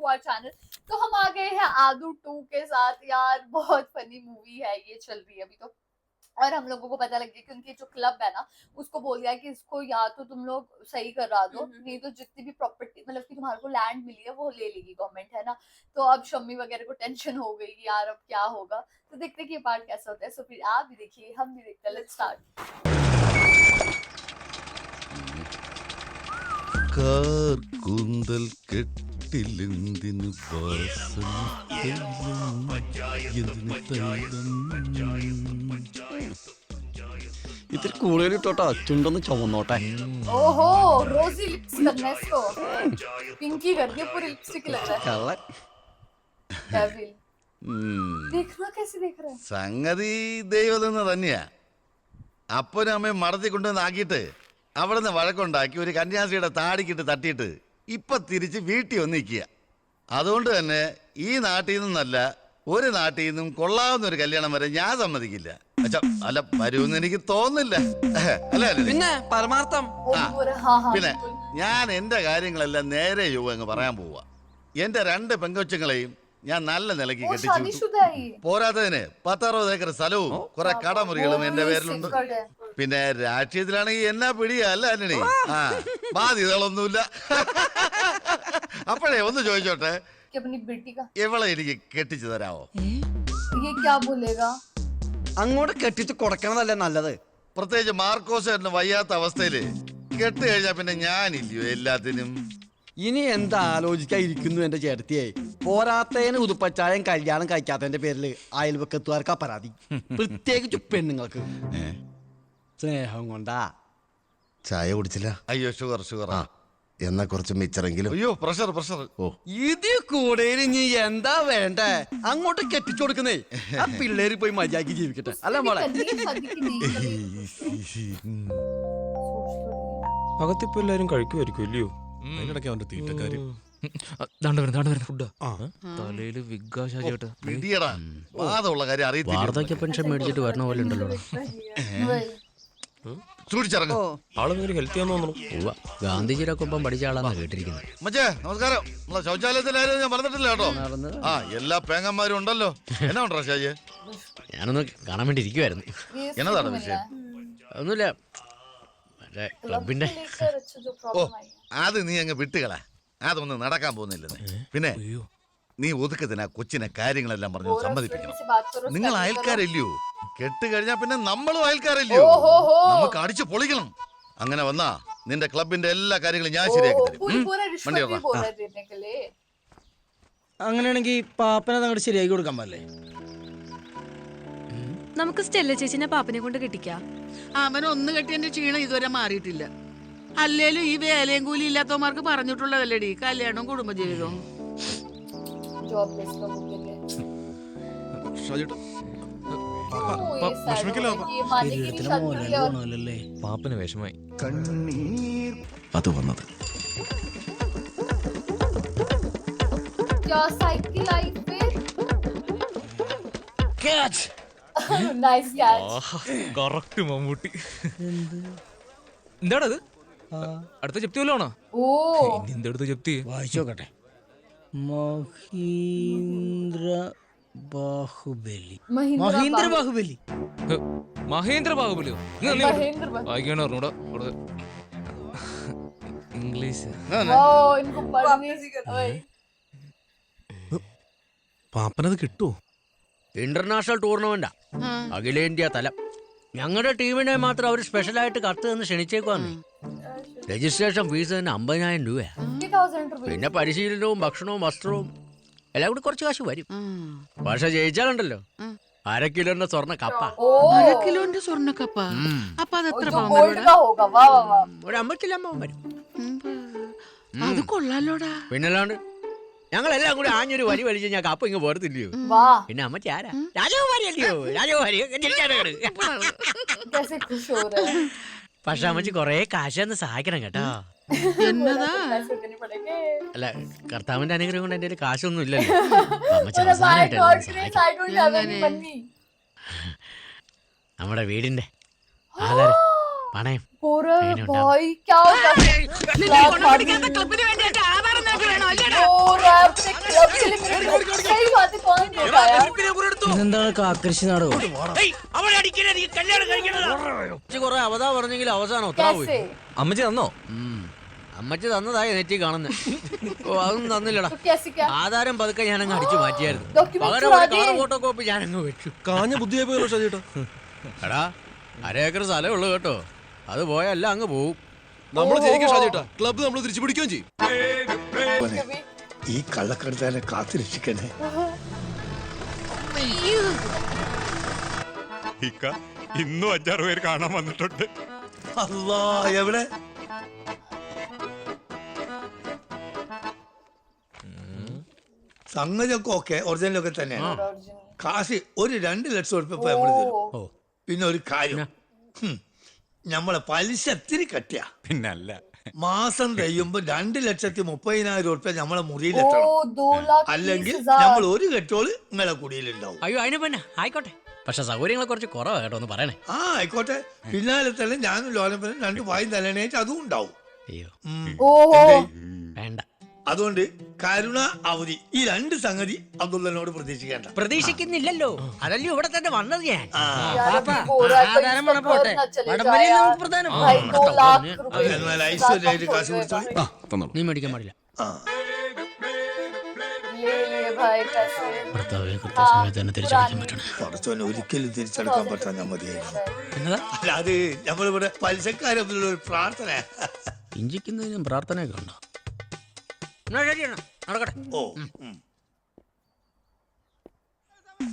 Our channel. तो हम आ गए हैं आदू 2 के साथ। यार बहुत फनी मूवी है, ये चल रही है अभी तो। और हम लोगों को पता लग गया कि उनकी जो क्लब है ना, उसको बोल दिया कि इसको या तो तुम लोग सही करवा दो, नहीं तो जितनी भी प्रॉपर्टी मतलब कि तुम्हारे को लैंड मिली है वो ले लेगी गवर्नमेंट, है ना। तो अब शम्मी वगैरह को टेंशन हो गई कि यार अब क्या होगा। तो देखते हैं कि ये पार्ट कैसा होता है। सो फिर आप भी देखिए, हम भी देखते हैं। Let's start. കാർ കൂന്തൽ കെട്ടിലെന്തിന് വാസന ഇത്തിരി കൂടുതൽ ഇട്ടോട്ടോ, ചുണ്ടൊന്ന് ചുമന്നോട്ടെ. ओहो, रोजी लिप्स करना है इसको। पिंकी कर दिया, पूरी लिपस्टिक लग रहा है। കള്ളൻ. डेविल देखना कैसे देख रहा है। സംഗതി ദൈവതെന്ന് തന്നെയാ. അപ്പനും അമ്മയും മടത്തി കൊണ്ടുവന്ന് ആക്കിയിട്ട് അവിടെ നിന്ന് വഴക്കുണ്ടാക്കി ഒരു കന്യാസ്ത്രീയുടെ താടിക്കിട്ട് തട്ടിയിട്ട് ഇപ്പൊ തിരിച്ച് വീട്ടിൽ വന്ന് നിൽക്കുക. അതുകൊണ്ട് തന്നെ ഈ നാട്ടിൽ നിന്നല്ല ഒരു നാട്ടിൽ നിന്നും കൊള്ളാവുന്ന ഒരു കല്യാണം വരെ ഞാൻ സമ്മതിക്കില്ല. അല്ല, വരുമെന്ന് എനിക്ക് തോന്നുന്നില്ല. അല്ലേ? പിന്നെ പരമാർത്ഥം. പിന്നെ ഞാൻ എന്റെ കാര്യങ്ങളെല്ലാം നേരെ അങ്ങ് പറയാൻ പോവാ. എന്റെ 2 പെങ്കൊച്ചുങ്ങളെയും ഞാൻ നല്ല നിലയ്ക്ക് കെട്ടിച്ചു. പോരാത്തതിന് 10-60 ഏക്കർ സ്ഥലവും കുറെ കടമുറികളും എന്റെ പേരിലുണ്ട്. പിന്നെ രാഷ്ട്രീയത്തിലാണെങ്കിൽ എന്നാ പിടിയാ അല്ല അല്ലണി. ബാധ്യതകളൊന്നുമില്ല. അപ്പോഴേ ഒന്ന് ചോദിച്ചോട്ടെ, എവളെ എനിക്ക് കെട്ടിച്ചു തരാവോ? അങ്ങോട്ട് കെട്ടിച്ച് കൊടുക്കണതല്ലേ നല്ലത്. പ്രത്യേകിച്ച് മാർക്കോസ് വയ്യാത്ത അവസ്ഥയില് കെട്ട് കഴിഞ്ഞാ പിന്നെ ഞാനില്ലയോ എല്ലാത്തിനും. ഇനി എന്താ ആലോചിക്കാതിരിക്കുന്നു എന്റെ ചേട്ടത്തിയെ. പോരാത്തതിന് ഉതുപ്പച്ചായം കല്യാണം കഴിക്കാത്തതിന്റെ പേരില് അയൽവക്കത്തുകാർക്കാ പരാതി. പ്രത്യേകിച്ച് പെണ്ണുങ്ങൾക്ക്. സ്നേഹം കൊണ്ടാ. ചായ കുടിച്ചില്ല? അയ്യോ, ഷുഗർ. എന്നാ കുറച്ച് മിച്ചറെങ്കിലും. അയ്യോ, പ്രഷർ. ഓ, ഇത് കൂടുതൽ ഇനി എന്താ വേണ്ടേ? അങ്ങോട്ട് കെട്ടിച്ചു കൊടുക്കുന്നേ. ആ പിള്ളേര് പോയി മര്യാദക്ക് ജീവിക്കട്ടെ, അല്ല മോളെ. അകത്തിപ്പോ എല്ലാരും കഴിക്കുമായിരിക്കും ഇല്ലയോ? അതിനിടയ്ക്ക് അവന്റെ തീറ്റക്കാര് ഫുഡാ. തലയില് വിഗ്ഗാശാചേട്ടാ വാദമുള്ള കാര്യം അറിയത്തില്ല. വാർദ്ധക്യ പെൻഷൻ മേടിച്ചിട്ട് വരണ പോലെ ഉണ്ടല്ലോ. സൂക്ഷിച്ചിറങ്ങും. ആളൊന്നും ഹെൽത്തിയാന്ന് തോന്നുന്നു. ഗാന്ധിജിയുടെ ഒപ്പം പഠിച്ച ആളാന്നാ കേട്ടിരിക്കുന്നത്. മച്ചേ നമസ്കാരം. നമ്മളെ ശൗചാലയത്തിലായിരുന്നു, ഞാൻ പറഞ്ഞിട്ടില്ല കേട്ടോ. എല്ലാ പേങ്ങന്മാരും ഉണ്ടല്ലോ. എന്നാ ഉണ്ടോ ഷാജി? ഞാനൊന്ന് കാണാൻ വേണ്ടി ഇരിക്കുവായിരുന്നു. എന്നതാണ് വിഷയം? ഒന്നുമില്ല, മറ്റേ ക്ലബിന്റെ. ഓ, അത് നീ അങ്ങ് വിട്ടുകളാ. അതൊന്നും നടക്കാൻ പോകുന്നില്ലെന്ന്. പിന്നെ നീ ഒതുക്കത്തിന് ആ കൊച്ചിനെ കാര്യങ്ങളെല്ലാം പറഞ്ഞു സമ്മതിപ്പിക്കണം. നിങ്ങൾ അയൽക്കാരല്ലയോ? കെട്ട് കഴിഞ്ഞാ പിന്നെ നമ്മളും അയൽക്കാരല്ലയോ? നമുക്ക് അടിച്ചു പൊളിക്കണം. അങ്ങനെ വന്നാ നിന്റെ ക്ലബിന്റെ എല്ലാ കാര്യങ്ങളും ഞാൻ ശരിയാക്കി തരും. വണ്ടി അങ്ങനെയാണെങ്കിൽ പാപ്പനെ അങ്ങോട്ട് ശരിയാക്കി കൊടുക്കാൻ പറ്റേ? നമുക്ക് സ്റ്റെല്ല ചേച്ചിനെ പാപ്പനെ കൊണ്ട് കെട്ടിക്കാം. അവനൊന്ന് കെട്ടിയതിന്റെ ക്ഷീണം ഇതുവരെ മാറിയിട്ടില്ല. അല്ലേലും ഈ വേലയും കൂലി ഇല്ലാത്തവന്മാർക്ക് പറഞ്ഞിട്ടുള്ളതല്ലേടി കല്യാണവും കുടുംബജീവിതവും. പാപ്പന് വിഷമായി. അത് വന്നത് കറക്റ്റ് മമ്മൂട്ടി. എന്താണത്? അടുത്ത ജപ്തി വല്ലോണോ? എന്തെടുത്ത് ജപ്തി? വായിച്ചു നോക്കട്ടെ. മഹീന്ദ്ര ബാഹുബലി. മഹേന്ദ്ര ബാഹുബലിയോ? വായിക്കാണ് പറഞ്ഞൂടാ. ഇംഗ്ലീഷ്. പാപ്പനത് കിട്ടുമോ? ഇന്റർനാഷണൽ ടൂർണമെന്റാ, അഖിലേന്ത്യാ തലം. ഞങ്ങളുടെ ടീമിനെ മാത്രം അവർ സ്പെഷ്യലായിട്ട് കത്ത് തന്ന് ക്ഷണിച്ചേക്കുവാന്ന്. രജിസ്ട്രേഷൻ ഫീസ് തന്നെ 50,000 രൂപയാ. പിന്നെ പരിശീലനവും ഭക്ഷണവും വസ്ത്രവും എല്ലാം കൂടി കുറച്ച് കാശ് വരും. പക്ഷെ ജയിച്ചാലുണ്ടല്ലോ 1/2 കിലോന്റെ സ്വർണ്ണ കപ്പ. 1/2 കിലോന്റെ സ്വർണ്ണ കപ്പ? അപ്പൊ അത് എത്ര പവൻ വരും? ഒരു 50 വരും. അത് കൊള്ളാലോടാ. പിന്നല്ലാണ്ട് ഞങ്ങളെല്ലാം കൂടി ആഞ്ഞൊരു വരി വലിച്ച് ഞാൻ കപ്പ ഇങ്ങ് പോരത്തില്ലയോ? പിന്നെ അമ്മച്ചി ആരാ? രാജകുമാരിയല്ലയോ? രാജകുമാരി. പക്ഷെ അമ്മച്ചി കൊറേ കാശന്ന് സഹായിക്കണം കേട്ടോ. എന്നതാ? അല്ല, കർത്താവിന്റെ അനുഗ്രഹം കൊണ്ട് എന്റെ കാശൊന്നും ഇല്ലല്ലോ. നമ്മുടെ വീടിന്റെ ആധാരം, പണയം. ക്ലബിന് വേണ്ടിയിട്ട് ആധാരം വേണോ? क्लब के लिए मेरे को सही बात है कौन देता यार ഇതെന്താണ് കാക്കരശി നാടകം? കുറെ അവതാ പറഞ്ഞെങ്കിൽ അവസാനം ഒത്താവൂ. कैसे അമ്മച്ചി തന്നോ? അമ്മച്ചി തന്നതായി നെറ്റി കാണുന്നത്. ഓ അതൊന്നും തന്നില്ലടാ. तो कैसे क्या ആധാരം പതുക്കെ ഞാനങ്ങ് അടിച്ചു മാറ്റിയായിരുന്നു. डॉक्यूमेंट പകരം चुरा ഒരു दे കളർ ഫോട്ടോ കോപ്പി ഞാനങ്ങ് വെച്ചു. കാഞ്ഞ ബുദ്ധിയായി പോയല്ലോ ഷാജിയേട്ടാ. എടാ 1 ഏക്കർ സ്ഥലമേ ഉള്ളൂ കേട്ടോ. അത് പോയല്ല അങ്ങ് പോവും. നമ്മൾ ജയിക്കും ഷാജിയേട്ടാ. ക്ലബ്ബ് നമ്മൾ തിരിച്ചു പിടിക്കുകയും ചെയ്യും. कभी ഈ കള്ളക്കടത്താനെ കാത്തിരക്ഷിക്കണേ. ഇന്നും 5-6 പേര് കാണാൻ വന്നിട്ടുണ്ട്. അല്ലാ എവിടെ? സംഗതിയൊക്കെ ഓക്കെ ഒറിജിനലൊക്കെ തന്നെയാണ്. കാശ് ഒരു 2 ലക്ഷം ഉറുപ്പിക ഇപ്പൊ നമ്മള് തരും. പിന്നെ ഒരു കാര്യം, നമ്മളെ പലിശ ഇത്തിരി കട്ടിയാ. പിന്നല്ല, മാസം കഴിയുമ്പോ 2,30,000 ഉറുപ്പിക നമ്മളെ മുറിയിലെത്തണം. ओ 2,20,000 അല്ലെങ്കിൽ നമ്മൾ ഒരു കെട്ടോള് നിങ്ങളെ കുടിയിലുണ്ടാവും. അയ്യോ അതിന് പിന്നെ ആയിക്കോട്ടെ. പക്ഷെ സൗകര്യങ്ങളെ കുറച്ച് കുറവാ കേട്ടോ, ഒന്ന് പറയണേ. ആ ആയിക്കോട്ടെ. പിന്നാലെ തന്നെ ഞാനും ലോലപ്പനും 2 വായും തലണേറ്റ് അതും ഉണ്ടാവും. അയ്യോ ओहो വേണ്ട, അതുകൊണ്ട് കരുണ അവധി ഈ 2 സംഗതി അബ്ദുള്ളനോട് പ്രതീക്ഷിക്കേണ്ട. പ്രതീക്ഷിക്കുന്നില്ലല്ലോ. അതല്ലോ ഇവിടെ തന്നെ വന്നത് ഞാൻ. ആ यार अभी बोल रहा है कोई ആധാരം വേണം പോട്ടെ. ना चले വടംവലി जाए നമുക്ക് यार പ്രധാനം. भाई 2 लाख रुपए എന്നാൽ ഐശ്വര്യായിട്ട് കാശ് കൊടുത്തോളി. തന്നോളൂ. നീ മേടിക്കാൻ പാടില്ല. ആ ले ले भाई पैसे ഭർത്താവെ കൃത്യസമയത്ത് തന്നെ തിരിച്ചടിക്കാൻ പറ്റണം. കുറച്ചോനെ ഒരിക്കലും തിരിച്ചെടുക്കാൻ പറ്റാൻ മതിയായിരുന്നു. എന്നതാ അല്ല അത് നമ്മളിവിടെ പലിശക്കാരൊരു പ്രാർത്ഥന. ഇഞ്ചിക്കുന്നതിനും പ്രാർത്ഥനയൊക്കെ ഉണ്ടോ? എന്നാ ശരിയാണ്, നടക്കട്ടെ. ഓ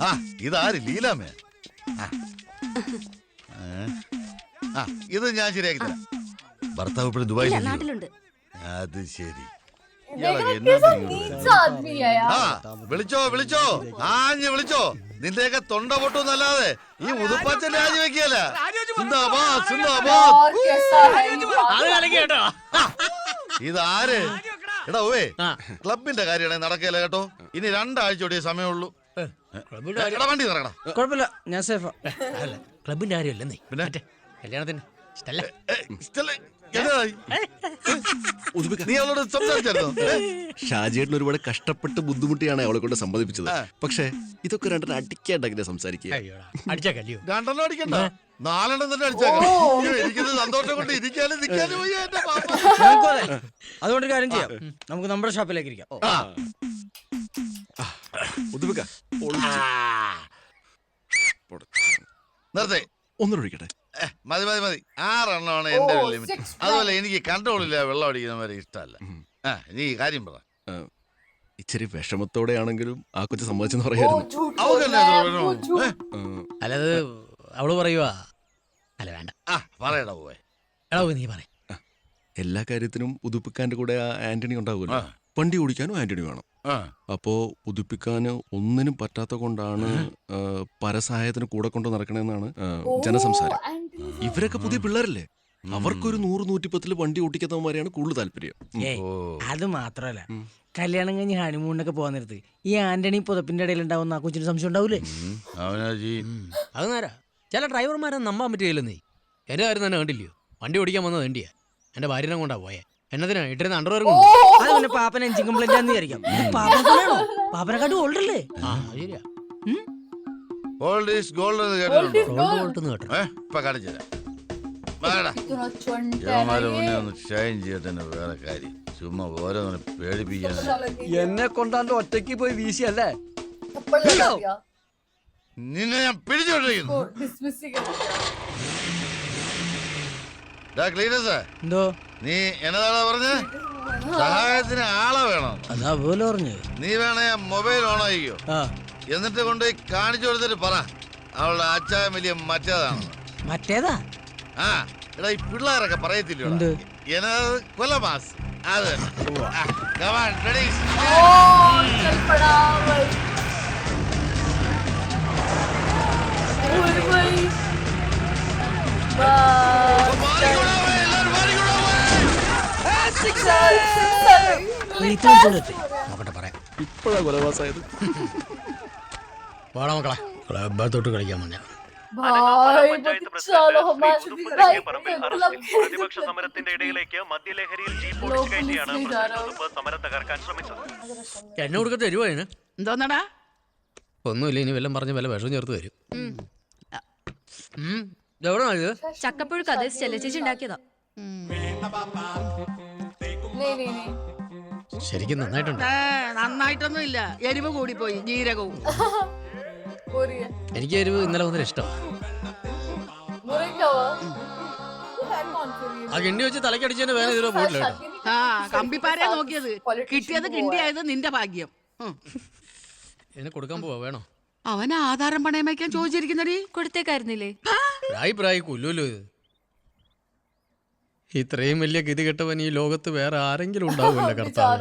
ആ ഇതാര് ലീലാമേ? ആ. ആ ഇത് ഞാൻ ശരിയാക്കി തരാം. ഭർത്താവ് ഇപ്പോഴും ദുബായിൽ നാട്ടിലുണ്ട്. അത് ശരി. देखना कैसा नीच आदमी है ആ यार വിളിച്ചോ വിളിച്ചോ, ആഞ്ഞ് വിളിച്ചോ. നിന്റെയൊക്കെ തൊണ്ട പൊട്ടുന്നല്ലാതെ ഈ ഉതുപ്പച്ചൻ രാജിവെക്കല. സിന്ദാബാദ് സിന്ദാബാദ്. और कैसा है ये അത് കലക്കി കേട്ടോ. ഇതാര്? എടാ ഓവേ, ആ. ക്ലബിന്റെ കാര്യമാണെങ്കിൽ നടക്കല കേട്ടോ. ഇനി 2 ആഴ്ച കൂടിയേ സമയമുള്ളൂ. എടാ വണ്ടി നടക്കടാ. കുഴപ്പമില്ല, ഞാൻ സേഫാ. അല്ല ക്ലബിന്റെ കാര്യമല്ലേ നീ പിന്നെ? മറ്റേ കല്യാണത്തിന് ഇഷ്ടല്ല. നീ അവളോട് സംസാരിച്ചായിരുന്നോ? ഷാജിയേട്ടൻ ഒരുപാട് കഷ്ടപ്പെട്ട് ബുദ്ധിമുട്ടിയാണ് അവളെ കൊണ്ട് സമ്മതിപ്പിച്ചത്. പക്ഷേ ഇതൊക്കെ 2 അടിക്കാണ്ടെങ്കിലും സംസാരിക്കുക. അയ്യോടാ അടിച്ചാ കല്യോ. 2 അടിക്കണ്ട, 4 തന്നെ അടിച്ചേക്കാം. എനിക്കിത് സന്തോഷം കൊണ്ട് ഇരിക്കാനും നിൽക്കാനും വയ്യ എന്റെ പാപ്പ. ഞങ്ങൾക്കും അതെ. അതുകൊണ്ട് ഒരു കാര്യം ചെയ്യാം, നമുക്ക് നമ്മുടെ ഷോപ്പിലേക്ക് ഇരിക്കാം. ആ, നിർത്തേ. ഒന്നും ഒഴിക്കട്ടെ. മതി മതി മതി. 6 എണ്ണമാണ് എന്റെ ഓ, ലിമിറ്റ്. 6 അതുപോലെ എനിക്ക് കൺട്രോൾ ഇല്ല, വെള്ളം അടിക്കുന്നവരെ ഇഷ്ടമല്ല. ആ നീ കാര്യം പറ. ഇച്ചിരി വിഷമത്തോടെയാണെങ്കിലും ആ കൊച്ചു സമ്മതിച്ചെന്ന് वो പറയായിരുന്നു. झूठ അവൾ बोल തന്നെ रहा है പറയണോ? वो झूठ അല്ലത് അവള് പറയുവാ. അല്ല വേണ്ട, ആ പറയടാ പോവേ. എടാ പോയി നീ പറ. എല്ലാ കാര്യത്തിനും ഉതുപ്പിക്കാന്റെ കൂടെ ആ ആന്റണി ഉണ്ടാവുമല്ലോ. ആ. വണ്ടി ഓടിക്കാനും ആന്റണി വേണം. ആ അപ്പോ ഉതുപ്പിക്കാന് ഒന്നിനും പറ്റാത്ത കൊണ്ടാണ് പരസഹായത്തിന് കൂടെ കൊണ്ട് നടക്കണെന്നാണ് ജനസംസാരം. ഇവരൊക്കെ പുതിയ പിള്ളേരല്ലേ, അവർക്കൊരു 100-110 വണ്ടി ഓടിക്കുന്നവന്മാരെയാണ് കൂടുതൽ താല്പര്യം. ഏയ്, അത് മാത്രല്ല, കല്യാണം കഴിഞ്ഞ് ഹണിമൂണിനൊക്കെ പോകാൻ നേരത്ത് ഈ ആന്റണി പുതപ്പിന്റെ ഇടയിൽ ഉണ്ടാവുന്ന ആ കൊച്ചിന് സംശയം ഉണ്ടാവൂലേ? അവനാ ജി. അത് നേരാ. ചില ഡ്രൈവർമാരെ നമ്പാൻ പറ്റുകയില്ല. നീ എന്റെ കാര്യം തന്നെ കണ്ടില്ലയോ? വണ്ടി ഓടിക്കാൻ വന്നത് വേണ്ടിയാ. എന്റെ ഭാര്യനെ കൊണ്ടാ പോയെ. എന്നതിനാ ഇട്ടിരുന്ന അണ്ടർവെയർ കൊണ്ട്. അത് പിന്നെ പാപ്പൻ എഞ്ചിൻ കംപ്ലൈന്റ് ആണെന്ന് വിചാരിക്കാം. പാപ്പനാണോ? പാപ്പനെക്കാട്ടും ഓൾഡ് അല്ലേ? ആ അത് ശരിയാ. ഓൾഡ് ഈസ് ഗോൾഡ് എന്ന് കേട്ടിട്ടുണ്ടോ? റോഡ് കൊടുത്തെന്ന് കേട്ടോ. ഇപ്പൊ കാണിച്ചു തരാം. വാടാ. इतना चंट है യവന്മാരെ ना മുന്നേ ये ഒന്ന് ഷൈൻ ചെയ്യട്ടെ. എന്നെ വേറെ കാര്യം ചുമ്മാ ഓരോന്ന് പേടിപ്പിക്കാൻ. എന്നെ കൊണ്ടാണ്ട് ഒറ്റയ്ക്ക് പോയി വീശിയല്ലേ? थप्पड़ लगा दिया നിന്നെ ഞാൻ പിടിച്ചോണ്ടിരിക്കുന്നു. को डिसमिस ही कर दिया ക്ലീനസ്, എന്തോ നീ എന്നതാണോ പറഞ്ഞ? സഹായത്തിന് ആളെ വേണം. അതാ പോലെ പറഞ്ഞു. നീ വേണേ മൊബൈൽ ഓൺ ആയിക്കോ. ആ എന്നിട്ട് കൊണ്ട് കാണിച്ചു കൊടുത്തിട്ട് പറ അവളുടെ അച്ചായം വലിയ മറ്റേതാണ്. മറ്റേതാ? ആ എടാ ഈ പിള്ളേരൊക്കെ പറയത്തില്ലോ എന്ത്? എന്നത് കൊലമാസ്. അത് Come on, ready? ओ चल पड़ा भाई ओए भाई बस മാറിക്കൂടാ പോയി, എല്ലാവരും മാറിക്കൂടാ പോയി. നോക്കട്ടെ പറയാം. ഇപ്പോഴാ കൊലവാസായത്. പോടാ മക്കളെ, ക്ലബ്ബത്തോട്ട് കളിക്കാൻ പറഞ്ഞ भाई चलो हमारे भाई क्लब പ്രതിപക്ഷ സമരത്തിന്റെ ഇടയിലേക്ക് മദ്യലഹരിയിൽ ജീപ്പ് ഓടിച്ചു കയറ്റിയാണ് സമരം തകർക്കാൻ ശ്രമിച്ചത്. എന്നെ കൊടുക്ക തരുവോ അതിന്? എന്തോന്നടാ? ഒന്നുമില്ല, ഇനി വല്ലതും പറഞ്ഞ് വല്ല വിഷം ചേർത്ത് തരും. എവിടെ ഇത്? ചക്കപ്പുഴുക്ക് അത് സ്റ്റെല്ല ചേച്ചി ഉണ്ടാക്കിയതാ. ശരിക്കും നന്നായിട്ടുണ്ട്. നന്നായിട്ടൊന്നും ഇല്ല, എരിവ് കൂടിപ്പോയി, ജീരകവും. എനിക്ക് എരിവ് ഇന്നലെ മുതൽ ഇഷ്ടം. ആ കിണ്ടി വെച്ച് തലക്കടിച്ചതിന് വേറെ ഇതിലോ പോയിട്ടില്ല കേട്ടോ. ആ കമ്പിപ്പാരെ നോക്കിയത്, കിട്ടിയത് കിണ്ടിയായത് നിന്റെ ഭാഗ്യം. എന്നെ കൊടുക്കാൻ പോവാ, വേണോ? അവൻ ആധാരം പണയം വയ്ക്കാൻ ചോദിച്ചിരിക്കുന്നടി. കൊടുത്തേക്കായിരുന്നില്ലേ? പ്രായി കൊല്ലുമല്ലോ ഇത്. ഇത്രയും വലിയ ഗതി കെട്ടവൻ ഈ ലോകത്ത് വേറെ ആരെങ്കിലും ഉണ്ടാവുമല്ലോ കർത്താവ്.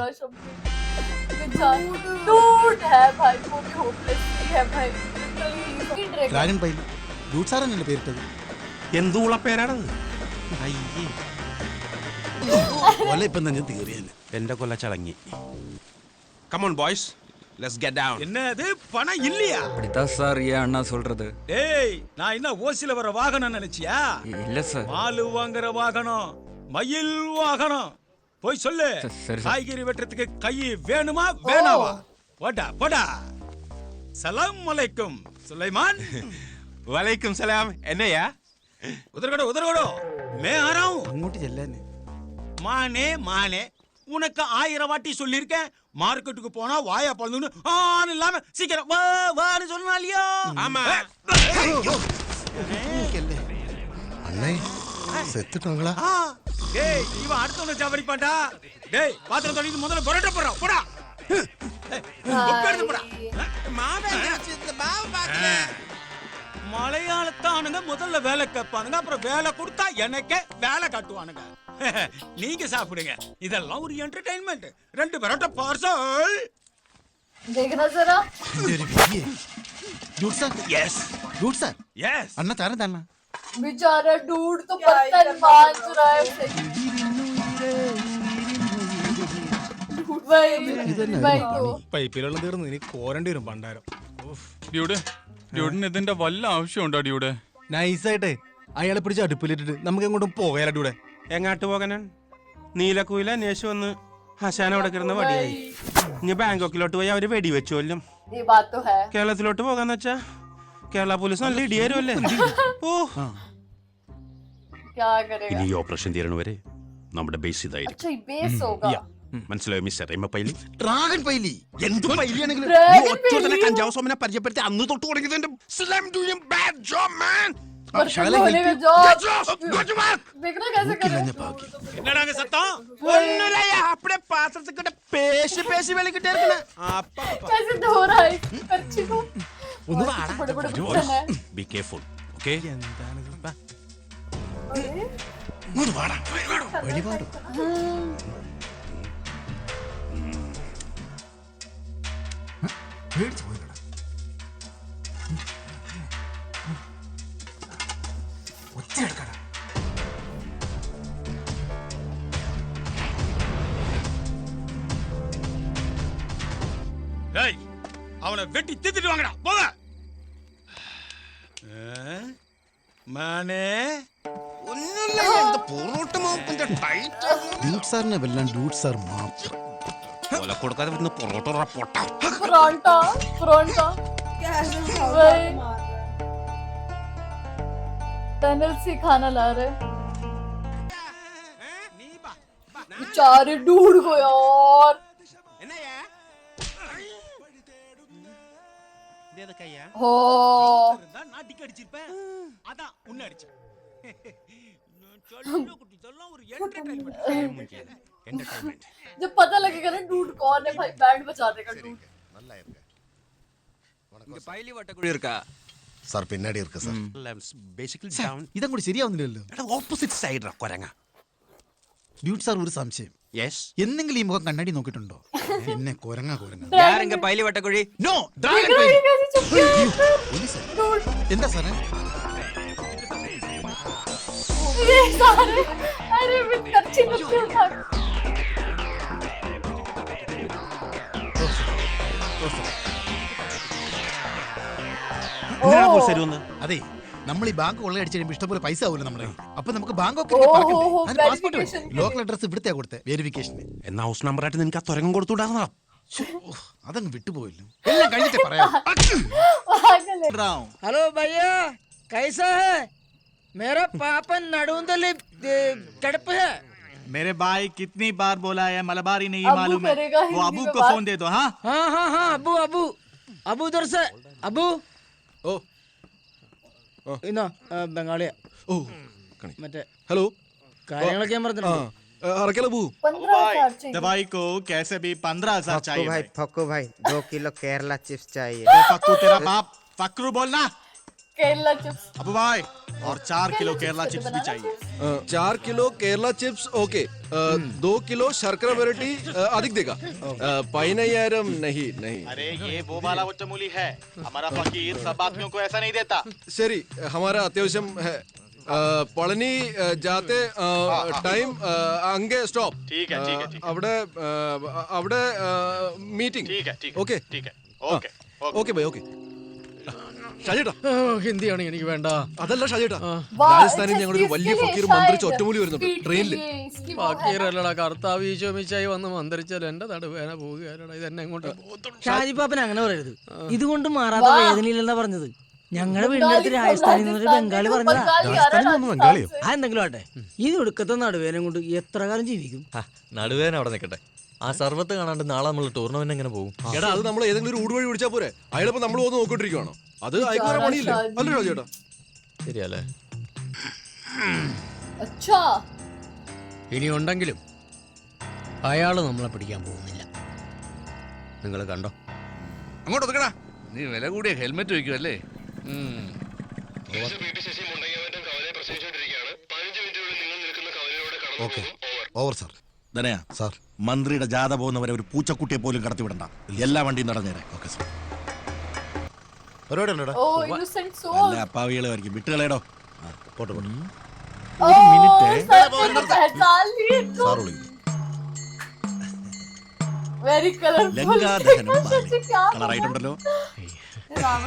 ഡ്രാഗൺ പൈൽ ഡൂഡ് സാറന്നല്ലേ പേരിട്ടത്? എന്തുള്ള പേരാണത്? കൊല ഇപ്പം തന്നെ തീറിയല്ലേ. എന്റെ കൊല്ല ചളങ്ങി. Come on boys, let's get down. என்னது பணம் இல்லையா? அப்படிதான் சார் ஏன் அண்ணா சொல்றது? டேய், நான் என்ன ஓசில வர வாகனம் நினைச்சியா? இல்ல சார். மாலு வாங்குற வாகனம், மயில் வாகனம். போய் சொல்லு. காய்கறி வெட்டுறதுக்கு கை வேணுமா வேணாவா? போடா போடா. சலாம் அலைக்கும் சுலைமான். വലൈക്കും സലാം. എന്നയാ? उधर करो मैं आ रहा हूँ. അങ്ങോട്ട് ചെല്ലാന്. மானே மானே, உனக்கு 1000 வாட்டி சொல்லிருக்கேன், மார்க்கெட்டுக்கு போனா வாயா பழந்து ஆன் இல்லாம சீக்கிரம் வா வான்னு சொன்னா இல்லையா? ஆமா. അണ്ണേ സെത്തിട്ടോങ്ങളാ? டேய், இவன் அடுத்தவனை சவரிப்பான்டா. டேய், பாத்திரம் தொலைது முதல்ல புரட்ட போறா. போடா. மலையாளத்தானுங்க முதல்ல வேலை கேட்பானுங்க, அப்புறம் வேலை கொடுத்தா எனக்கே வேலை காட்டுவானுங்க. நீங்க சாப்பிடுங்க, இதெல்லாம் ஒரு என்டர்டைன்மெண்ட். 2 பரோட்டா பார்சல். देखना जरा. Dude sir. Yes dude sir. Yes. അണ്ണ താരം തന്നെ. बेचारा डूड तो बर्तन मांज रहा है उसे. भाई तो പൈപ്പിലുള്ള തീർന്നു, ഇനി കോരണ്ടി വരും പണ്ടാരം. ഡ്യൂഡ്, ഡ്യൂഡിന് ഇതിന്റെ വല്ല ആവശ്യമുണ്ടോ ഡ്യൂഡ്? നൈസായിട്ടേ അയാളെ പിടിച്ച് അടുപ്പിലിട്ടിട്ട് നമുക്ക് എങ്ങോട്ടും പോകാല ഡൂടെ. എങ്ങാട്ട് പോകാനാണ്? നീലക്കുയില അന്വേഷിച്ച് വന്ന് ഹസാൻ അവിടെ കിടന്ന വടിയായി. ഇനി ബാങ്കോക്കിലോട്ട് പോയി അവര് വെടിവെച്ചു കൊല്ലും. ये बात तो है. കേരളത്തിലോട്ട് പോകാന്ന് വെച്ചാ കേരള പോലീസ് നല്ല ഇടിയാരുമല്ലേ. ഓ, क्या करेगा? ഇനി ഈ ഓപ്പറേഷൻ തീരണവരെ നമ്മുടെ ബേസ് ഇതായിരിക്കും. अच्छा ये बेस होगा. മനസ്സിലായോ മിസ്റ്റർ എമ്മപ്പൈലി? ഡ്രാഗൺ പൈലി എന്ത് പൈലിയാണെങ്കിലും Dragon കഞ്ചാവ് സോമനെ പരിചയപ്പെടുത്തി അന്ന് തൊട്ട് തുടങ്ങിയതിന്റെ സ്ലാം ഡൂയിങ് ബാഡ് ജോബ് മാൻ. बर्तन धोने में जॉब. देखना कैसे कर रहे हैं. என்னடாங்க சத்தம்? ഒന്നുമില്ല, അപ്പടെ പാത്രത്തിക്കിட்ட പേശി പേശി വലിക്കിട്ടേ कैसे धो रहा है कच्ची को. ഒന്ന് बड़े बड़े बर्तन है. Be careful, okay? വഴിപാടോ? പേടിച്ചു പോയിക്കടാ. ഒച്ചയെടുക്കടാ. டேய், அவனை வெட்டி தித்திட்டு வாங்கடா, போங்க. മാനേ ഡൂഡ് സാറിനെ വെല്ലാൻ ഡൂഡ് സാർ മാത്രം. കൊടുക്കാതെ പൊറോട്ട പൊട്ട. परांठा परांठा. वही टनल से खाना ला रहे बेचारे डूड को यार. हो நாட்டிக்கு அடிச்சிருப்பேன், அதான் உன்னை அடிச்சேன். ஒரு என்டர்டைன்மெண்ட். जब पता लगेगा ना डूड कौन है भाई, बैंड बजा देगा डूड. பைலி வட்டக்குழி இருக்கா സാർ പിന്നാടി ഇരിക്ക സാർ. ബേസിക്കലി ഇതങ്ങോട്ട് ശരിയാവുന്നില്ലല്ലോ. ഓപ്പോസിറ്റ് സൈഡ് കൊരങ്ങ. ഡ്യൂഡ് സാർ ഒരു സംശയം. യെസ്. എന്തെങ്കിലും ഈ മുഖം കണ്ണാടി നോക്കിയിട്ടുണ്ടോ? പിന്നെ കൊരങ്ങ കൊരങ്ങ. யாருங்க பைலி வட்டக்குழி? No dragon Paily. എന്താ സാറേ? ये सारे अरे कच्ची बच्चे उठा. അതെ, നമ്മൾ ഈ ബാങ്ക് കൊള്ളയടിച്ച് കഴിയുമ്പോൾ ഇഷ്ടംപോലെ പൈസ ആവില്ല നമ്മുടെ. അപ്പൊ നമുക്ക് ബാങ്കോക്ക് പാസ്പോർട്ട് വേണം. ലോക്കൽ അഡ്രസ് ഇവിടുത്തെ കൊടുത്തേ വെരിഫിക്കേഷന്. എന്നാ ഹൗസ് നമ്പറായിട്ട് നിനക്ക് ആ തുരങ്കം കൊടുത്തുവിടാ. അതങ്ങ് വിട്ടുപോയില്ലോ. എല്ലാം കഴിഞ്ഞിട്ടേ പറയാം. हेलो भैया कैसा है मेरा पापा नडूंदली तड़प है मेरे भाई कितनी बार बोला है मलबारी नहीं अब्बू मालूम है करेगा वो हिंदी अबू में को बात। फोन दे दो। हाँ हाँ हाँ हाँ अबू अबू अबू उधर से अबू ഓ ഇന്നാ ബംഗാളിയാ ഓ മറ്റേ ഹലോ കാര്യങ്ങളൊക്കെ ഞാൻ പറഞ്ഞിട്ടുണ്ട് അറക്കല പോ 15,000 चाहिए। दवाई को कैसे भी 15,000 चाहिए भाई। फक्कू भाई 2 किलो केरला चिप्स चाहिए। तो फक्कू तेरा बाप फक्रू बोलना। केरला चिप्स। अबू भाई और 4 किलो केरला चिप्स भी चाहिए। 4 kilo Kerala chips okay 2 kilo शर्करा वेराइटी अधिक देगा 15,000 नहीं नहीं अरे ये वो वाला चमूली है हमारा फकीर सब आदमियों को ऐसा नहीं देता। ശരി हमारा अत्याവശ്യം है പളനി ജാത്തെ ടൈം അങ്ങേ സ്റ്റോപ്പ് ठीक है ठीक है ठीक है അവിടെ അവിടെ മീറ്റിംഗ് ठीक है ठीक है ഓക്കെ ठीक है ओके ഓക്കെ ബൈ ഓക്കെ ഷാജേട്ടാ ഹിന്ദിയാണ് എനിക്ക് വേണ്ട. അതല്ല ഷാജേട്ടാ वाह, രാജസ്ഥാനിൽ अच्छा, ഞങ്ങളൊരു इसके വലിയ लिए ഫക്കീർ शायद മന്ത്രിച്ച് ഒറ്റമൂലി വരുന്നുണ്ട് पीठ के ട്രെയിനിൽ लिए इसकी वो है ना। ഫക്കീറല്ലടാ കർത്താവ് ഈശോമിച്ചായി വന്ന് മന്ത്രിച്ചാൽ എന്റെ നടുവേന പോവുകയല്ലടാ. ഇതെന്നെ എങ്ങോട്ട് പോകത്തുള്ളൂ. ഷാജി പാപ്പൻ അങ്ങനെ പറയരുത് ഇതുകൊണ്ട് മാറാത്ത വേദനയില്ലെന്നാ പറഞ്ഞത് ഞങ്ങളുടെ വീടിന്റെ അടുത്ത് രാജസ്ഥാനിൽ നിന്നൊരു ബംഗാളി പറഞ്ഞതാ बंगाली आ रहा है राजस्थान से। ആ എന്തെങ്കിലും ആട്ടെ ഈ ഒടുക്കത്തെ നടുവേദന കൊണ്ട് എത്ര കാലം ജീവിക്കും നടുവേന അവിടെ നിൽക്കട്ടെ. ആ സർവത്ത് കാണാണ്ട് നാളെ നമ്മൾ ടൂർണമെന്റ് എങ്ങനെ പോകും? എടാ അത് നമ്മൾ ഏതെങ്കിലും ഒരു ഊടുവഴി വിളിച്ചാ പോരെ അയാളിപ്പോ നമ്മൾ വന്ന് നോക്കിട്ടിരിക്കുവാണോ അത് അയക്കുന്ന പണിയില്ല അല്ല ഷാജേട്ടാ ശരിയല്ലേ? अच्छा ഇനി ഉണ്ടെങ്കിലും അയാള് നമ്മളെ പിടിക്കാൻ പോകുന്നില്ല. നിങ്ങൾ കണ്ടോ? അങ്ങോട്ട് ഒതുക്കടാ. നീ വില കൂടിയ ഹെൽമെറ്റ് വയ്ക്കുമല്ലേ? Okay over sir. ധനയാ സാർ മന്ത്രിയുടെ ജാഥ പോകുന്നവരെ ഒരു പൂച്ചക്കുട്ടിയെ പോലും കടത്തിവിടണ്ട. എല്ലാ വണ്ടിയും നടന്നേരെ. Okay sir. പരിപാടി ഉണ്ടോടാ? ओ इनोसेंट सोल। നല്ല അപ്പാവികളായിരിക്കും വിട്ടുകളേടോ. പോട്ടെ പോട്ടെ. ओ सर मैंने पहचान लिए तो സാർ വിളിക്കുന്നു. Very colourful. ലങ്കാദഹനം सच्ची क्या കളറായിട്ടുണ്ടല്ലോ. राम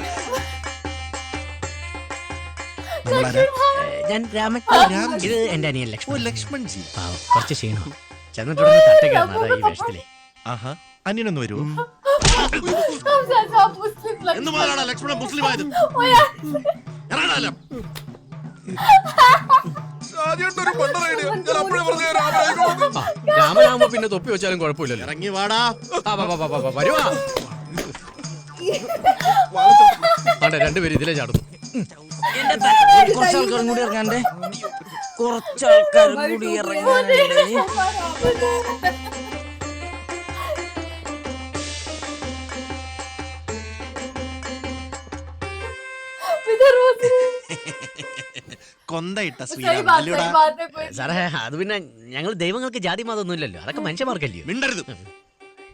ഞാൻ രാമൻ. ഇത് എന്റെ അനിയൻ ലക്ഷ്മൺ. ലക്ഷ്മൺ ജി പാവം, കുറച്ച് ക്ഷീണം ചെന്നിട്ടുണ്ടെന്ന് തട്ടേക്കാണ് ഈ വേഷത്തിലെ. ആഹാ അന്യനൊന്ന് വരുമോ? हम जैसा मुस्लिम लगता എന്ന് മുതലാണ് ലക്ഷ്മണൻ മുസ്ലിം ആയത്? ओ यार ഇറങ്ങാലോ. ഷാജേട്ടൻ ഒരു പണ്ടറ ഐഡിയ ഞാൻ അപ്പോഴേ പറഞ്ഞു രാമനാകുമ്പോ പിന്നെ തൊപ്പി വെച്ചാലും കുഴപ്പമില്ലല്ലോ. ഇറങ്ങി വാടാ. വരുവാ. ആണ്ടെ രണ്ടുപേരും ഇതിലേ ചാടുന്നു. കുറച്ച് ആൾക്കാരും കൂടി ഇറങ്ങാണ്ടേ കുറച്ച് ആൾക്കാരും കൂടി ഇറങ്ങാണ്ടേ इधर रोज കൊന്തയിട്ട सही ശ്രീരാം बात അല്ലയോടാ? सही बात है कोई സാറേ അത് പിന്നെ ഞങ്ങൾ ദൈവങ്ങൾക്ക് ജാതി മതമൊന്നും ഇല്ലല്ലോ. അതൊക്കെ മനുഷ്യന്മാർക്കല്ലയോ. മിണ്ടരുത്.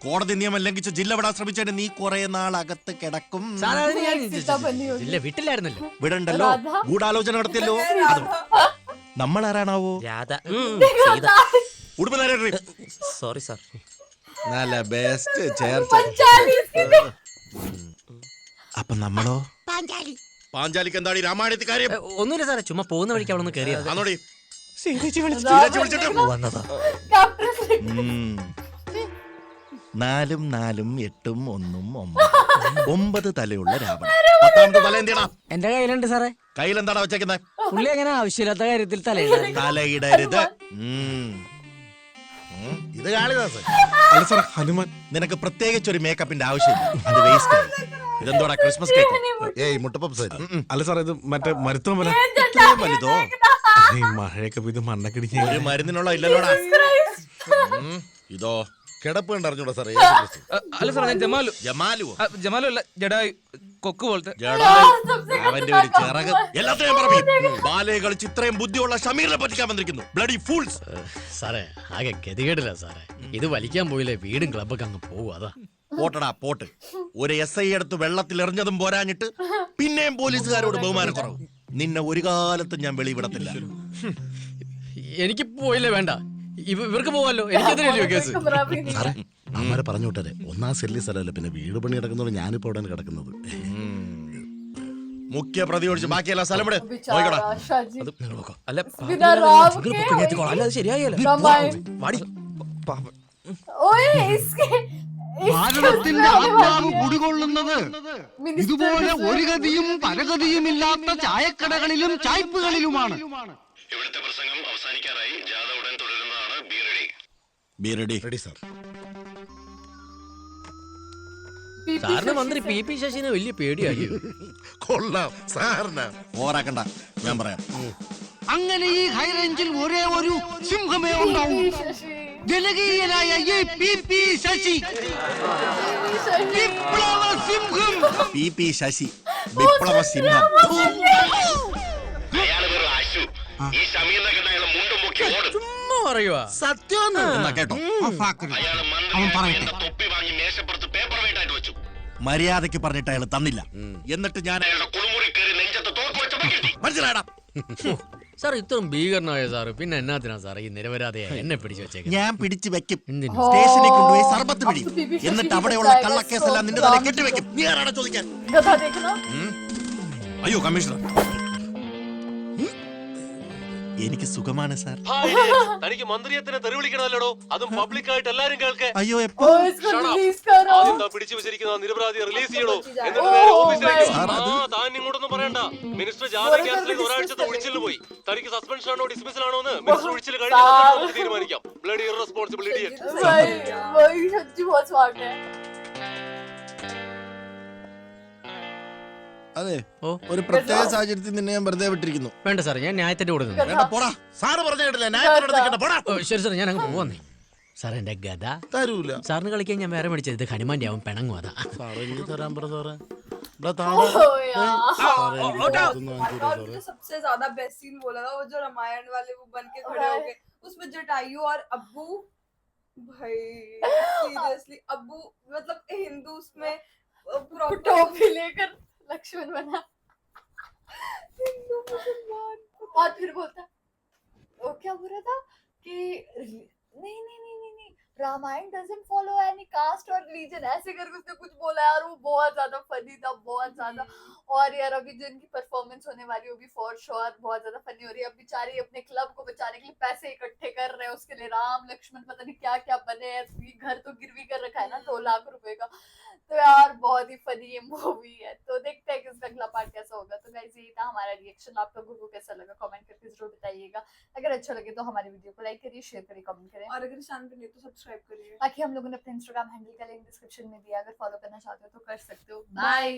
കോടതി നിയമം ലംഘിച്ച് ജില്ല വിടാൻ ശ്രമിച്ചതിന് നീ കുറെ നാൾ അകത്ത് കിടക്കും. സാറേ അതിന് ഞാൻ सीता बनी होगी। ഇല്ല വീട്ടിലായിരുന്നല്ലോ. വിടണ്ടല്ലോ. രാധ. ഗൂഢാലോചന നടത്തിയല്ലോ. നമ്മൾ ആരാണാവോ? രാധ ഉടുപ്പ് നേരെ സോറി സാർ. നല്ല ബെസ്റ്റ് ചേർച്ച. 45 അപ്പൊ നമ്മളോ? പാഞ്ചാലിക്ക് എന്താണ് ഈ രാമായണത്തിൽ കാര്യം? ഒന്നുമില്ല സാറേ, ചുമ്മാ പോകുന്ന വഴിക്ക് അവിടെ നിന്ന് കയറിയത്. ആന്നോടി? വന്നതാ. നാലും നാലും എട്ടും ഒന്നും 9 തലയുള്ള രാവണൻ. 10ാമത്തെ തല എന്തിനാ? എന്റെ കയ്യിലുണ്ട് സാറേ. കയ്യിലെന്താടാ വെച്ചേക്കുന്നത്? പുള്ളി അങ്ങനെ ആവശ്യമില്ലാത്ത കാര്യത്തിൽ തലയിടാൻ തലയിടരുത്. ഇത് കാളിദാസൻ. അല്ല സാർ ഹനുമാൻ നിനക്ക് പ്രത്യേകിച്ച് ഒരു മേക്കപ്പിന്റെ ആവശ്യമില്ല. അത് വേസ്റ്റ്. ഇതെന്തോടാ Christmas cake? ഏയ് മുട്ടപ്പം സാർ. അല്ല സാർ ഇത് മറ്റേ മരുത്തും പോലെ ഇത്രയും വലുതോ? മഴയൊക്കെ ഇത് മണ്ണക്കിടിഞ്ഞ ഒരു മരുന്നിനുള്ള ഇല്ലല്ലോടാ. ഇതോ കിടപ്പ് കണ്ടറിഞ്ഞൂടാ സാറേ. അല്ല സാർ ഞാൻ ജമാലു. ജമാലുവോ? ജമാലു അല്ല ജഡായു കൊക്ക് പോലത്തെ. അവന്റെ ഒരു ചിറക് എല്ലാത്തിനും പറയും. ബാലയെ കളിച്ച് ഇത്രയും ബുദ്ധിയുള്ള ഷമീറിനെ പറ്റിക്കാൻ വന്നിരിക്കുന്നു. Bloody fools. സാറേ ആകെ ഗതികേടില്ല സാറേ. ഇത് വലിക്കാൻ പോയില്ലേ വീടും ക്ലബൊക്കെ അങ്ങ് പോകും. അതാ പോട്ടടാ പോട്ട്. ഒരു SI എടുത്ത് വെള്ളത്തിൽ എറിഞ്ഞതും പോരാഞ്ഞിട്ട് പിന്നെയും പോലീസുകാരോട് ബഹുമാനക്കുറവ്. നിന്നെ ഒരു കാലത്തും ഞാൻ വെളിവിടത്തില്ല. എനിക്ക് പോയില്ലേ വേണ്ട, ഇവർക്ക് പോവാലോ. എനിക്കെതിരല്ലോ കേസ്. സാറേ അമ്മരെ പറഞ്ഞു വിട്ടേ. ഒന്നാം സെല്ലി സ്ഥലമല്ല, പിന്നെ വീട് പണി കിടക്കുന്നതുകൊണ്ട് ഞാനിപ്പോ അവിടെ കിടക്കുന്നത്. മുഖ്യ പ്രതി ഒഴിച്ച് ബാക്കിയെല്ലാം സ്ഥലം വിട്. बेचारा शाजी അല്ല बिना राम के അല്ല അത് ശരിയായല്ലോ. रामायण। വാടി. ओए इसके ഭാരതത്തിന്റെ ആത്മാവ് കുടികൊള്ളുന്നത് ഇതുപോലെ ഒരു ഗതിയും പരഗതിയും ഇല്ലാത്ത ചായക്കടകളിലും ചായ്പുകളിലുമാണ്. ഇവിടുത്തെ പ്രസംഗം അവസാനിക്കാറായി. ജാഥ ഉടൻ തുടരുന്നതാണ്. Be ready ready sir. സാറിന് മന്ത്രി പി പി ശശിനെ വലിയ പേടിയായി. കൊള്ളാം സാറിന്. ഓവറാക്കണ്ട, ഞാൻ പറയാം. അങ്ങനെ ഈ ഹൈറേഞ്ചിൽ ഒരേ ഒരു സിംഹമേ ഉണ്ടാവും. ജനകീയനായ ഈ പി പി ശശി, വിപ്ലവ സിംഹം. പി പി ശശി, വിപ്ലവ സിംഹം. ഈ സമീറിനെ മുണ്ടും മുക്കി ഓടും. ചുമ്മാ പറയുവാ. സത്യം കേട്ടോ. അവൻ പറയട്ടെ. തൊപ്പി വാങ്ങി മേശപ്പുറത്ത് പേപ്പർ വെയിറ്റായിട്ട് വെച്ചു. മര്യാദയ്ക്ക് പറഞ്ഞിട്ട് അയാൾ തന്നില്ല. എന്നിട്ട് ഞാൻ അയാളുടെ കുളിമുറി കയറി നെഞ്ചത്ത് തോക്ക് വെച്ച മനസ്സിലായടാ. സാർ ഇത്രയും ഭീകരനായ സാറ് പിന്നെ എന്നാത്തിനാ സാർ ഈ നിരപരാധിയെ എന്നെ പിടിച്ചു വെച്ചേക്കുന്നത്? ഞാൻ പിടിച്ചു വെക്കും. സ്റ്റേഷനിൽ കൊണ്ടുപോയി സർബത്ത് പിടി. എന്നിട്ട് അവിടെയുള്ള കള്ളക്കേസെല്ലാം നിന്റെ തല കെട്ടിവെക്കും. നീ ആരാണ് ചോദിക്കാൻ? അയ്യോ കമ്മീഷണർ, എനിക്ക് സുഖമാണ് സാർ. തനിക്ക് മന്ത്രിയത്തിനെ തെറി വിളിക്കണമല്ലോ, അതും പബ്ലിക്കായിട്ട് എല്ലാരും കേൾക്കെ. അയ്യോ എപ്പോ? പിടിച്ചു വെച്ചിരിക്കുന്ന നിരപരാധിയെ റിലീസ് ചെയ്യണോ? എന്നിട്ട് നേരെ ഓഫീസിലേക്ക്. താൻ ഇങ്ങോട്ടൊന്നും പറയണ്ട. മിനിസ്റ്റർ ജാഥ ക്യാൻസൽ ഒരാഴ്ചത്തെ ഒഴിച്ചിൽ പോയി. തനിക്ക് സസ്പെൻഷൻ ആണോ ഡിസ്മിസൽ ആണോ എന്ന് മിനിസ്റ്റർ ഒഴിച്ചിൽ കഴിഞ്ഞ് തീരുമാനിക്കാം. Bloody irresponsibility. അതെ, ഒരു പ്രത്യേക സാഹചര്യത്തിൽ നിന്നെ ഞാൻ വെറുതെ വിട്ടിരിക്കുന്നു. വേണ്ട സാർ, ഞാൻ ന്യായത്തിന്റെ കൂടെ പോടാ. സാറ് പറഞ്ഞു കേട്ടില്ല. ശരി സാർ, ഞാൻ അങ്ങ് പോവാന്നേ. സാർ എന്റെ ഗദ തരൂല. സാറിന് കളിക്കാൻ ഞാൻ വേറെ മേടിച്ചത്. ഇത് ഹനുമാന്റെ ആവും പിണങ്ങും. അതാ सबसे ज्यादा बेस्ट सीन बोला था वो जो रामायण वाले वो बन के खड़े हो गए उसमें जटायु और अब्बू. भाई सीरियसली अब्बू मतलब हिंदू उसमें टोपी लेकर लक्ष्मण बना हिंदू मुसलमान. और फिर बोलता वो क्या बोल रहा था कि नहीं नहीं नहीं नहीं नहीं Ramayan doesn't follow any caste और रिलीजन, ऐसे करके उसने कुछ बोला यार. वो बहुत ज्यादा फनी था, बहुत ज्यादा. और यार अभी जो इनकी परफॉर्मेंस होने वाली होगी फॉर श्योर बहुत ज्यादा फनी हो रही है. अब बेचारी अपने क्लब को बचाने के लिए पैसे इकट्ठे कर रहे हैं. उसके लिए राम लक्ष्मण पता नहीं क्या क्या बने हैं. घर तो गिरवी कर रखा है ना 2 लाख रुपए का. तो यार बहुत ही फनी ये मूवी है. तो देखते हैं कि इसका अगला पार्ट कैसा होगा. तो गाइस यही था हमारा रिएक्शन. आप लोगों को कैसा लगा कमेंट करके जरूर बताइएगा. अगर अच्छा लगे तो हमारी वीडियो को लाइक करिए, शेयर करिए, कमेंट करें. और अगर चैनल पे नहीं तो सब्सक्राइब करिए. बाकी हम लोगों ने अपने इंस्टाग्राम हैंडल का लिंक डिस्क्रिप्शन में दिया. अगर फॉलो करना चाहते हो तो कर सकते हो. बाय.